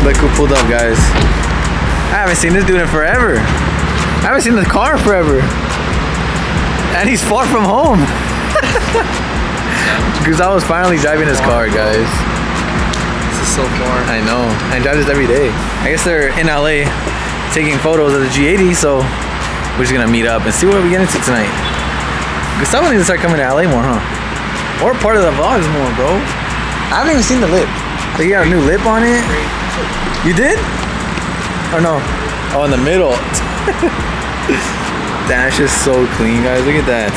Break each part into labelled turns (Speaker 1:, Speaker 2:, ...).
Speaker 1: Look who pulled up, guys. I haven't seen this dude in forever. I haven't seen the car in forever. And he's far from home. Gustavo's finally driving his car, guys.
Speaker 2: This is so far.
Speaker 1: I know. I drive this every day. I guess they're in LA taking photos of the G80, so we're just gonna meet up and see what we get into tonight. Gustavo needs to start coming to LA more, huh? Or part of the vlogs more, bro. I haven't even seen the lip. So you got a new lip on it? You did? Or no? Oh, in the middle. That's just so clean, guys. Look at that.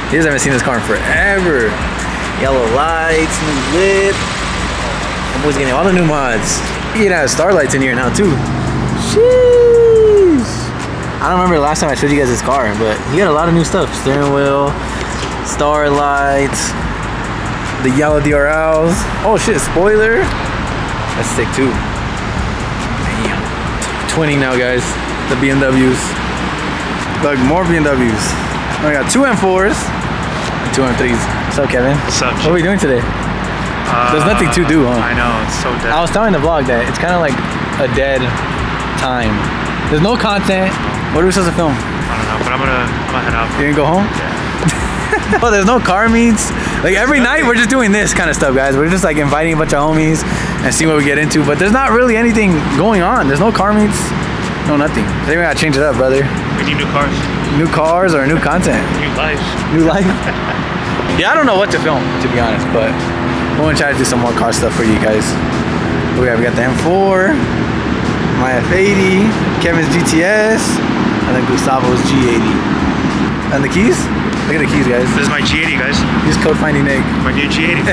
Speaker 1: You guys haven't seen this car in forever. Yellow lights, new lip. I'm always getting all the new mods. You can have starlights in here now too. Sheesh. I don't remember the last time I showed you guys this car, but he got a lot of new stuff. Steering wheel, starlights, the yellow DRLs. Oh shit, spoiler. That's sick too. Damn. Twinning now, guys. The BMWs. Look, more BMWs. I got 2 M4s and 2 M3s. What's up, Kevin?
Speaker 3: What's up?
Speaker 1: What are we doing today? There's nothing to do, huh?
Speaker 3: I know, it's so dead.
Speaker 1: I was telling the vlog that it's kind of like a dead time. There's no content. What are we supposed to film?
Speaker 3: I don't know, but I'm gonna head out.
Speaker 1: You gonna go home?
Speaker 3: Yeah.
Speaker 1: Well, there's no car meets. Like every night we're just doing this kind of stuff, guys. We're just like inviting a bunch of homies and see what we get into. But there's not really anything going on. There's no car meets, no nothing. I think we gotta change it up, brother.
Speaker 3: We need new cars.
Speaker 1: New cars or new content.
Speaker 3: New life.
Speaker 1: New life. Yeah, I don't know what to film, to be honest, but we're gonna try to do some more car stuff for you guys. We got the M4, my F80, Kevin's GTS, and then Gustavo's G80. And the keys? Look at the keys, guys.
Speaker 3: This is my G80, guys.
Speaker 1: Use code FindingNick.
Speaker 3: My new G80.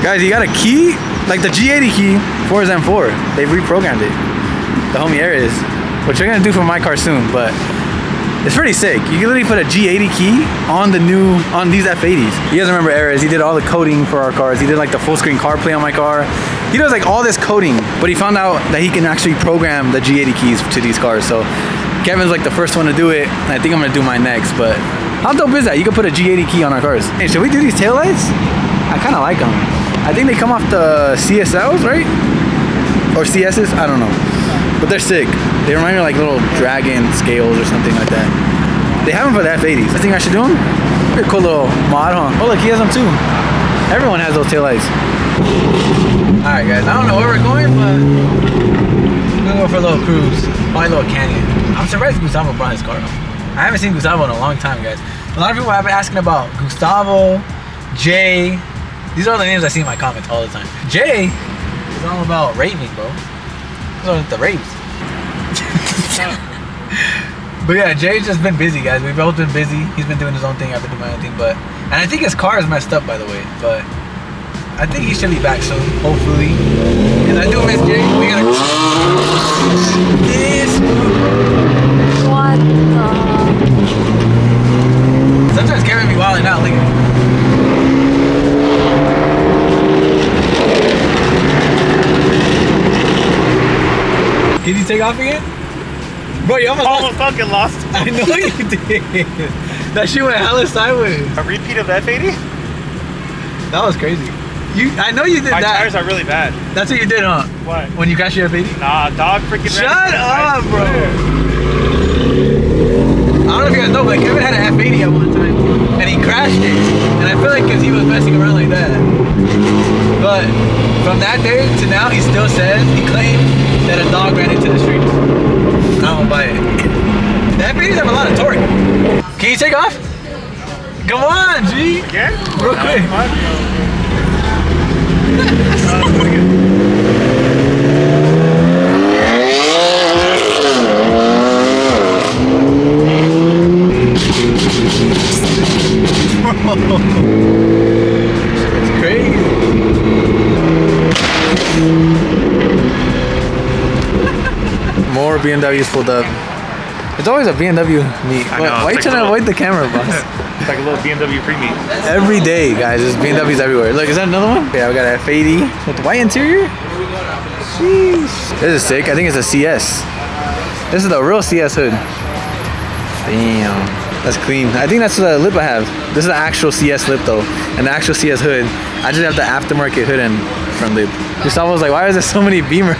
Speaker 1: Guys, you got a key, like the G80 key for his M4. They reprogrammed it. The homie Ares, which we're gonna do for my car soon, but it's pretty sick. You can literally put a G80 key on these F80s. You guys remember Ares? He did all the coding for our cars. He did like the full screen CarPlay on my car. He does like all this coding, but he found out that he can actually program the G80 keys to these cars. So Kevin's like the first one to do it, and I think I'm gonna do mine next. But how dope is that? You can put a G80 key on our cars. Hey, should we do these taillights? I kind of like them. I think they come off the CSLs, right? Or CSs? I don't know. But they're sick. They remind me of like little dragon scales or something like that. They have them for the F80s. I think I should do them. Pretty cool little mod, huh? Oh look, he has them too. Everyone has those taillights. Alright guys, I don't know where we're going, but we're gonna go for a little cruise. My little canyon. I'm surprised Gustavo brought his car up. I haven't seen Gustavo in a long time, guys. A lot of people have been asking about Gustavo, Jay. These are all the names I see in my comments all the time. Jay is all about raving, bro. The raves. But yeah, Jay's just been busy, guys. We've both been busy. He's been doing his own thing, I've been doing my own thing, and I think his car is messed up, by the way, but I think he should be back soon, hopefully. Because I do miss Jay. We gotta this.
Speaker 4: What the?
Speaker 1: Sometimes Kevin be wilding out, look at him. Did you take off again? Bro, you almost
Speaker 3: fucking lost.
Speaker 1: I know you did. That shit went hella sideways.
Speaker 3: A repeat of F80?
Speaker 1: That was crazy. I know you did
Speaker 3: My
Speaker 1: that.
Speaker 3: tires are really bad.
Speaker 1: That's what you did, huh?
Speaker 3: What?
Speaker 1: When you crashed your F80?
Speaker 3: Nah, dog freaking
Speaker 1: Shut up, bro. I don't know if you guys know, but Kevin had an F80 at one time, and he crashed it. And I feel like because he was messing around like that. But from that day to now, he still says, he claims that a dog ran into the street. I don't buy it. The F80s have a lot of torque. Can you take off? Come on, G.
Speaker 3: Again?
Speaker 1: Real quick. It's crazy. More BMWs pulled up. It's always a BMW meet.
Speaker 3: I know,
Speaker 1: Why are you trying to avoid the camera, boss?
Speaker 3: It's like a little BMW pre-meet.
Speaker 1: Every day, guys, there's BMWs everywhere. Look, is that another one? Yeah, we got an F80 with the white interior. Sheesh. This is sick. I think it's a CS. This is the real CS hood. Damn. That's clean. I think that's the lip I have. This is the actual CS lip though. And the actual CS hood. I just have the aftermarket hood and front lip. Gustavo was like, why is there so many Beamers?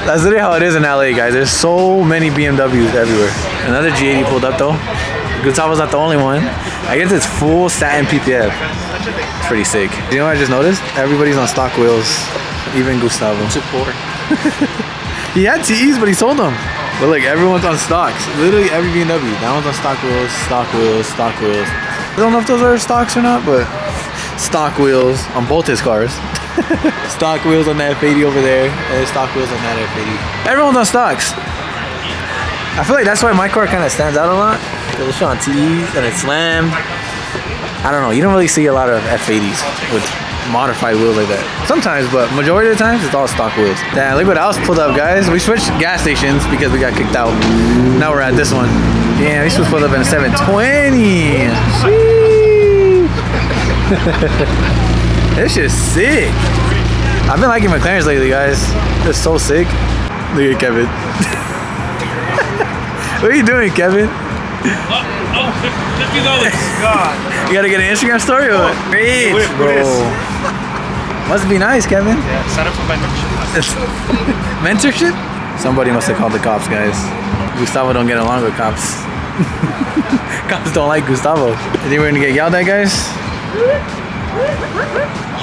Speaker 1: That's literally how it is in LA, guys. There's so many BMWs everywhere. Another G80 pulled up though. Gustavo's not the only one. I guess it's full satin PPF. It's pretty sick. You know what I just noticed? Everybody's on stock wheels, even Gustavo.
Speaker 2: Too poor.
Speaker 1: He had TEs, but he sold them. But look, everyone's on stocks. Literally every BMW. That one's on stock wheels, stock wheels, stock wheels. I don't know if those are stocks or not, but stock wheels on both his cars. Stock wheels on that F80 over there, and there's stock wheels on that F80. Everyone's on stocks. I feel like that's why my car kind of stands out a lot. Because it's on TEs and it's slammed. I don't know, you don't really see a lot of F80s with modified wheels like that. Sometimes, but majority of the times it's all stock wheels. Damn, look what else pulled up, guys. We switched gas stations because we got kicked out. Now we're at this one. Yeah, this was pulled up in a 720. This shit's sick. I've been liking McLarens lately, guys. They're so sick. Look at Kevin. What are you doing, Kevin?
Speaker 3: $50. God.
Speaker 1: You gotta get an Instagram story or what? Rich, bro. Must be nice, Kevin.
Speaker 3: Yeah, sign up for mentorship.
Speaker 1: Mentorship? Somebody must have called the cops, guys. Gustavo don't get along with cops. Cops don't like Gustavo. You think we're gonna get yelled at, guys?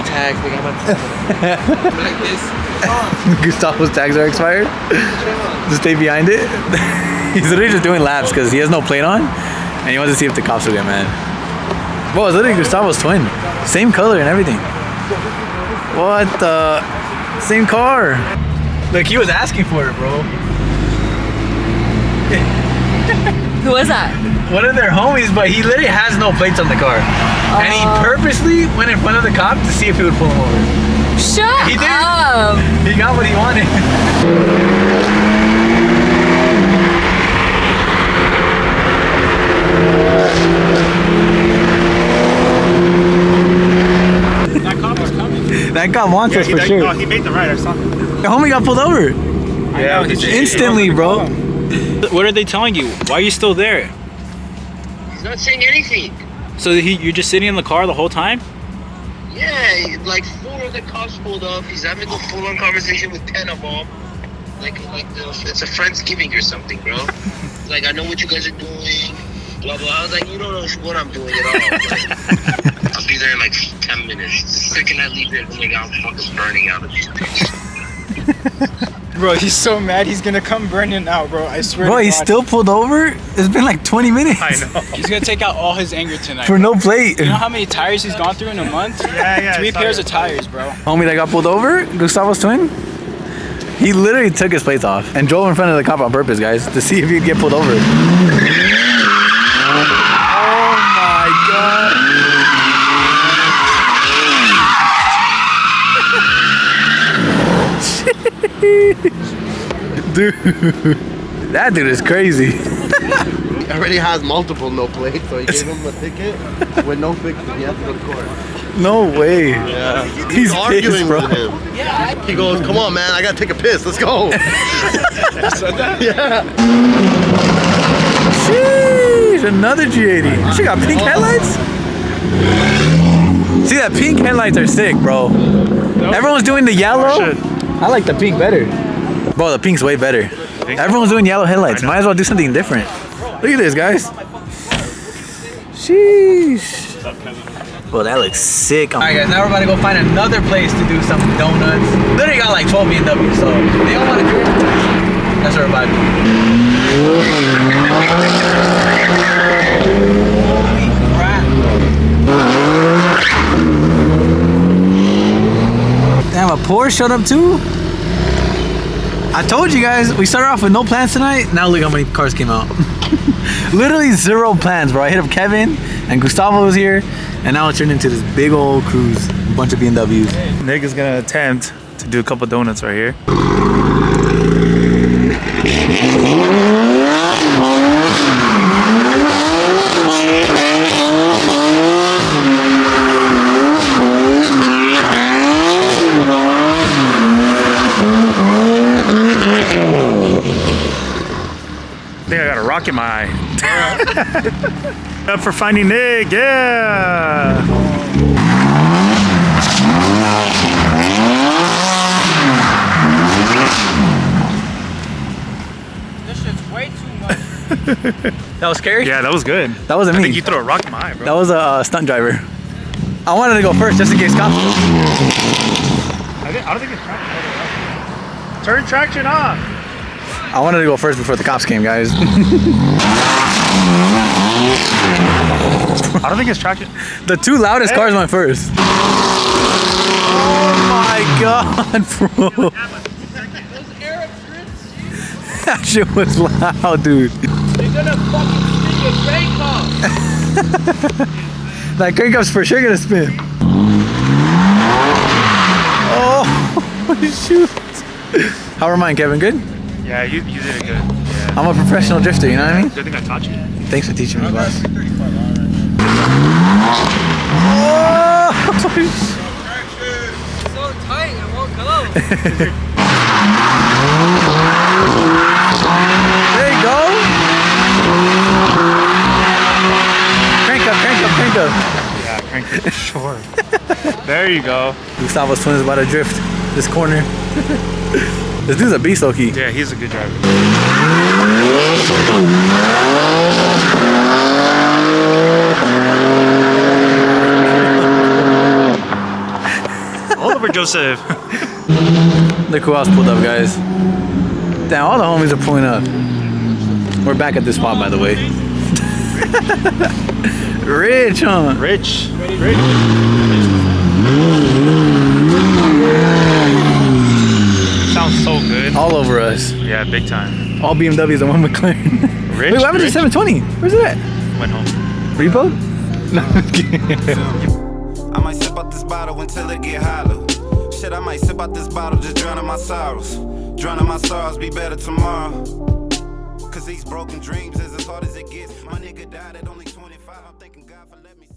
Speaker 2: Tag, we got like this.
Speaker 1: Gustavo's tags are expired. Just stay behind it. He's literally just doing laps because he has no plate on, and he wants to see if the cops will get mad. Bro, it's literally Gustavo's twin. Same color and everything. What the? Same car. Look, he was asking for it, bro.
Speaker 4: Who was that?
Speaker 1: One of their homies, but he literally has no plates on the car. And he purposely went in front of the cop to see if he would pull him over.
Speaker 4: Shut
Speaker 1: He did.
Speaker 4: up!
Speaker 1: He got what he wanted.
Speaker 3: That cop was coming.
Speaker 1: That cop wants us for sure.
Speaker 3: No, he made the right. I saw him.
Speaker 1: The homie got pulled over.
Speaker 3: Yeah,
Speaker 1: Instantly, bro.
Speaker 5: What are they telling you? Why are you still there?
Speaker 6: He's not saying anything.
Speaker 5: So you're just sitting in the car the whole time?
Speaker 6: Yeah, like 4 of the cops pulled up. He's having a full-on conversation with 10 of them. It's a Friendsgiving or something, bro. Like, I know what you guys are doing. Blah, blah. I was like, you don't know what I'm doing at all. Like, I'll be there in like 10 minutes. The second I leave here, I'm fucking burning out of these things.
Speaker 2: Bro, he's so mad he's gonna come burning out, bro. I swear.
Speaker 1: Bro,
Speaker 2: to
Speaker 1: he's
Speaker 2: God.
Speaker 1: still pulled over? It's been like 20 minutes.
Speaker 3: I know.
Speaker 2: He's gonna take out all his anger tonight.
Speaker 1: For no plate.
Speaker 2: You know how many tires he's gone through in a month?
Speaker 3: Yeah.
Speaker 2: 3 pairs of tires, bro.
Speaker 1: Homie that got pulled over, Gustavo's twin, he literally took his plates off and drove in front of the cop on purpose, guys, to see if he'd get pulled over. Oh my God. Dude, that dude is crazy.
Speaker 7: He already has multiple no plates, so he gave him a ticket with no fixes. He has to go to court.
Speaker 1: No way.
Speaker 7: Yeah.
Speaker 1: He's
Speaker 7: arguing
Speaker 1: pissed, bro.
Speaker 7: with him. He goes, "Come on, man, I gotta take a piss. Let's go." Yeah.
Speaker 1: Sheesh, another G80. She got pink headlights? See, that pink headlights are sick, bro. Everyone's doing the yellow. I like the pink better. Bro, the pink's way better. Everyone's doing yellow headlights. Might as well do something different. Look at this, guys. Sheesh. Bro, that looks sick. Alright, guys, now we're about to go find another place to do some donuts. Literally got like 12 BMWs, so they all want to do it. That's what we're about to do. Holy crap. Damn, a Porsche showed up too? I told you guys, we started off with no plans tonight. Now look how many cars came out. Literally 0 plans, bro. I hit up Kevin and Gustavo was here, and now it turned into this big old cruise. A bunch of BMWs.
Speaker 3: Nick is gonna attempt to do a couple donuts right here. I think I got a rock in my eye. Up for Finding Nick, yeah!
Speaker 1: That was scary?
Speaker 3: Yeah, that was good.
Speaker 1: That wasn't
Speaker 3: I
Speaker 1: me.
Speaker 3: think you threw a rock in my eye, bro.
Speaker 1: That was a stunt driver. I wanted to go first just in case cops.
Speaker 3: I don't think it's traction. Turn traction off.
Speaker 1: I wanted to go first before the cops came, guys.
Speaker 3: I don't think it's traction.
Speaker 1: The two loudest cars went first. Oh my god, bro. That shit was loud, dude.
Speaker 6: You're gonna fucking spin your brake off.
Speaker 1: That crank up's for sure gonna spin. Oh, shoot. How are mine, Kevin? Good?
Speaker 3: Yeah, you did it good. Yeah.
Speaker 1: I'm a professional drifter, you know what I mean?
Speaker 3: Good thing I taught you.
Speaker 1: Thanks for teaching me, boss.
Speaker 2: So tight, it won't go.
Speaker 1: There you go. Crank up, crank up, crank up.
Speaker 3: Yeah, crank it. Sure. There you go.
Speaker 1: Gustavo's twins about to drift this corner. This dude's a beast, low-key.
Speaker 3: Yeah, he's a good driver. Oliver Joseph.
Speaker 1: Look who else pulled up, guys. Damn, all the homies are pulling up. We're back at this spot, by the way. Rich, huh?
Speaker 3: Rich. Sounds so good.
Speaker 1: All over us.
Speaker 3: Yeah, big time.
Speaker 1: All BMWs and one McLaren.
Speaker 3: Rich.
Speaker 1: Wait, what happened to
Speaker 3: Rich
Speaker 1: 720? Where's it at?
Speaker 3: went home.
Speaker 1: Repo? No, I'm kidding.
Speaker 8: I might sip out this bottle until it get hollow. Shit, I might sip out this bottle, just drowning my sorrows. Drowning my sorrows, be better tomorrow. Cause these broken dreams is as hard as it gets. My nigga died at only 25. I'm thanking God for letting me